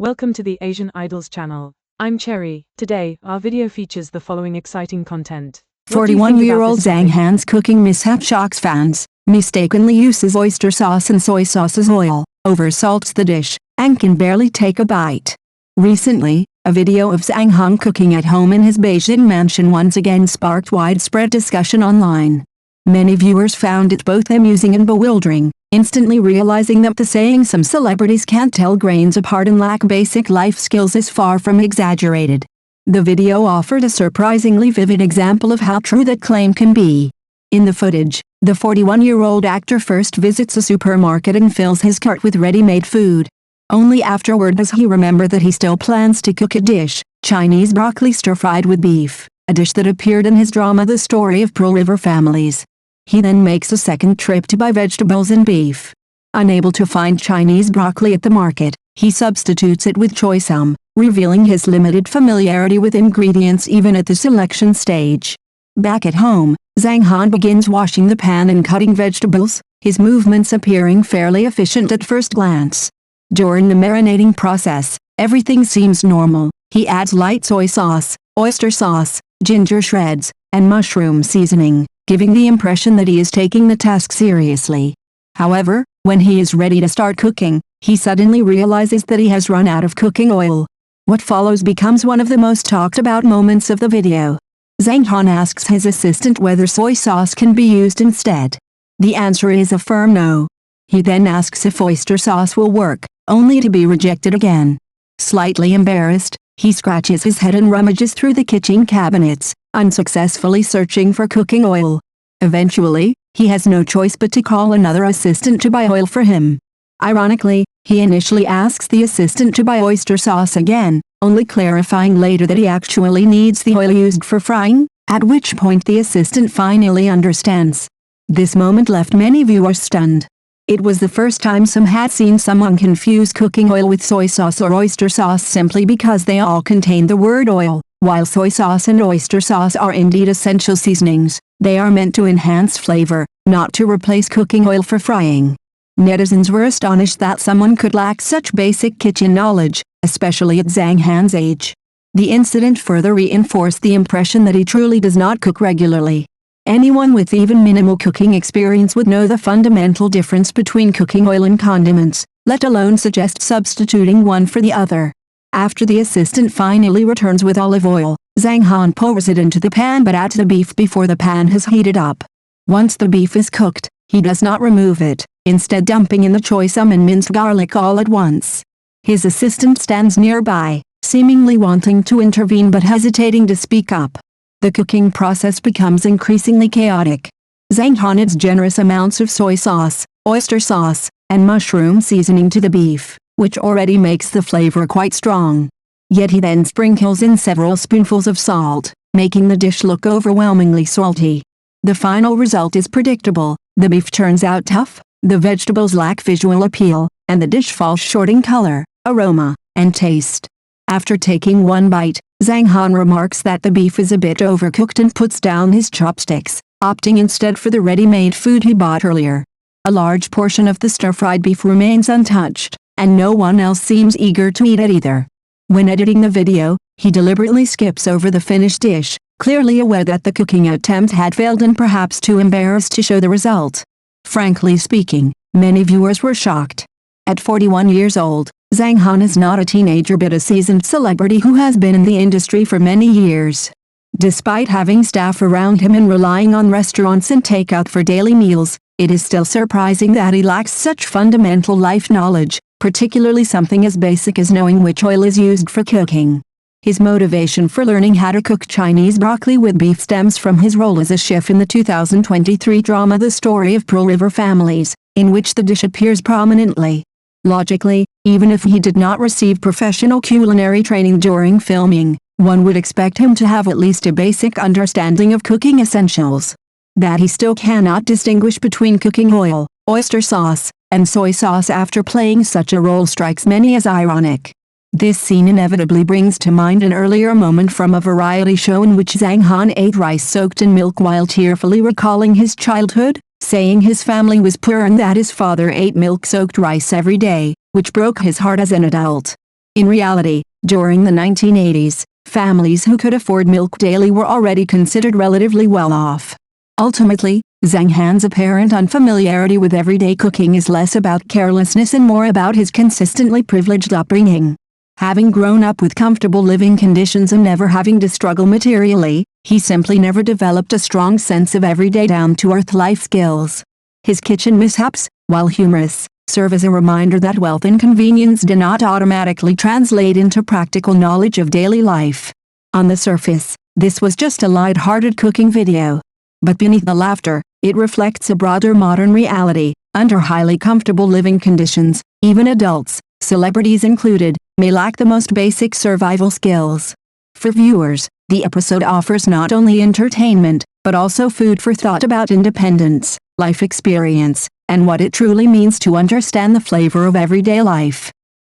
Welcome to the Asian Idols channel. I'm Cherry. Today, our video features the following exciting content. 41-year-old Zhang Han's cooking mishap shocks fans. Mistakenly uses oyster sauce and soy sauce as oil, oversalts the dish, and can barely take a bite. Recently, a video of Zhang Han cooking at home in his Beijing mansion once again sparked widespread discussion online. Many viewers found it both amusing and bewildering, instantly realizing that the saying some celebrities can't tell grains apart and lack basic life skills is far from exaggerated. The video offered a surprisingly vivid example of how true that claim can be. In the footage, the 41-year-old actor first visits a supermarket and fills his cart with ready-made food. Only afterward does he remember that he still plans to cook a dish, Chinese broccoli stir-fried with beef, a dish that appeared in his drama The Story of Pearl River Families. He then makes a second trip to buy vegetables and beef. Unable to find Chinese broccoli at the market, he substitutes it with choy sum, revealing his limited familiarity with ingredients even at the selection stage. Back at home, Zhang Han begins washing the pan and cutting vegetables, his movements appearing fairly efficient at first glance. During the marinating process, everything seems normal. He adds light soy sauce, oyster sauce, ginger shreds, and mushroom seasoning, giving the impression that he is taking the task seriously. However, when he is ready to start cooking, he suddenly realizes that he has run out of cooking oil. What follows becomes one of the most talked about moments of the video. Zhang Han asks his assistant whether soy sauce can be used instead. The answer is a firm no. He then asks if oyster sauce will work, only to be rejected again. Slightly embarrassed, he scratches his head and rummages through the kitchen cabinets, unsuccessfully searching for cooking oil. Eventually, he has no choice but to call another assistant to buy oil for him. Ironically, he initially asks the assistant to buy oyster sauce again, only clarifying later that he actually needs the oil used for frying, at which point the assistant finally understands. This moment left many viewers stunned. It was the first time some had seen someone confuse cooking oil with soy sauce or oyster sauce simply because they all contain the word oil. While soy sauce and oyster sauce are indeed essential seasonings, they are meant to enhance flavor, not to replace cooking oil for frying. Netizens were astonished that someone could lack such basic kitchen knowledge, especially at Zhang Han's age. The incident further reinforced the impression that he truly does not cook regularly. Anyone with even minimal cooking experience would know the fundamental difference between cooking oil and condiments, let alone suggest substituting one for the other. After the assistant finally returns with olive oil, Zhang Han pours it into the pan but adds the beef before the pan has heated up. Once the beef is cooked, he does not remove it, instead dumping in the choy sum and minced garlic all at once. His assistant stands nearby, seemingly wanting to intervene but hesitating to speak up. The cooking process becomes increasingly chaotic. Zhang Han adds generous amounts of soy sauce, oyster sauce, and mushroom seasoning to the beef, which already makes the flavor quite strong. Yet he then sprinkles in several spoonfuls of salt, making the dish look overwhelmingly salty. The final result is predictable: the beef turns out tough, the vegetables lack visual appeal, and the dish falls short in color, aroma, and taste. After taking one bite, Zhang Han remarks that the beef is a bit overcooked and puts down his chopsticks, opting instead for the ready-made food he bought earlier. A large portion of the stir-fried beef remains untouched, and no one else seems eager to eat it either. When editing the video, he deliberately skips over the finished dish, clearly aware that the cooking attempt had failed and perhaps too embarrassed to show the result. Frankly speaking, many viewers were shocked. At 41 years old, Zhang Han is not a teenager but a seasoned celebrity who has been in the industry for many years. Despite having staff around him and relying on restaurants and takeout for daily meals, it is still surprising that he lacks such fundamental life knowledge, particularly something as basic as knowing which oil is used for cooking. His motivation for learning how to cook Chinese broccoli with beef stems from his role as a chef in the 2023 drama The Story of Pearl River Families, in which the dish appears prominently. Logically, even if he did not receive professional culinary training during filming, one would expect him to have at least a basic understanding of cooking essentials. That he still cannot distinguish between cooking oil, oyster sauce, and soy sauce after playing such a role strikes many as ironic. This scene inevitably brings to mind an earlier moment from a variety show in which Zhang Han ate rice soaked in milk while tearfully recalling his childhood, saying his family was poor and that his father ate milk-soaked rice every day, which broke his heart as an adult. In reality, during the 1980s, families who could afford milk daily were already considered relatively well off. Ultimately, Zhang Han's apparent unfamiliarity with everyday cooking is less about carelessness and more about his consistently privileged upbringing. Having grown up with comfortable living conditions and never having to struggle materially, he simply never developed a strong sense of everyday down-to-earth life skills. His kitchen mishaps, while humorous, serve as a reminder that wealth and convenience do not automatically translate into practical knowledge of daily life. On the surface, this was just a light-hearted cooking video. But beneath the laughter, it reflects a broader modern reality. Under highly comfortable living conditions, even adults, celebrities included, may lack the most basic survival skills. For viewers, the episode offers not only entertainment, but also food for thought about independence, life experience, and what it truly means to understand the flavor of everyday life.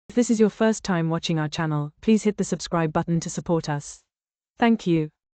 If this is your first time watching our channel, please hit the subscribe button to support us. Thank you.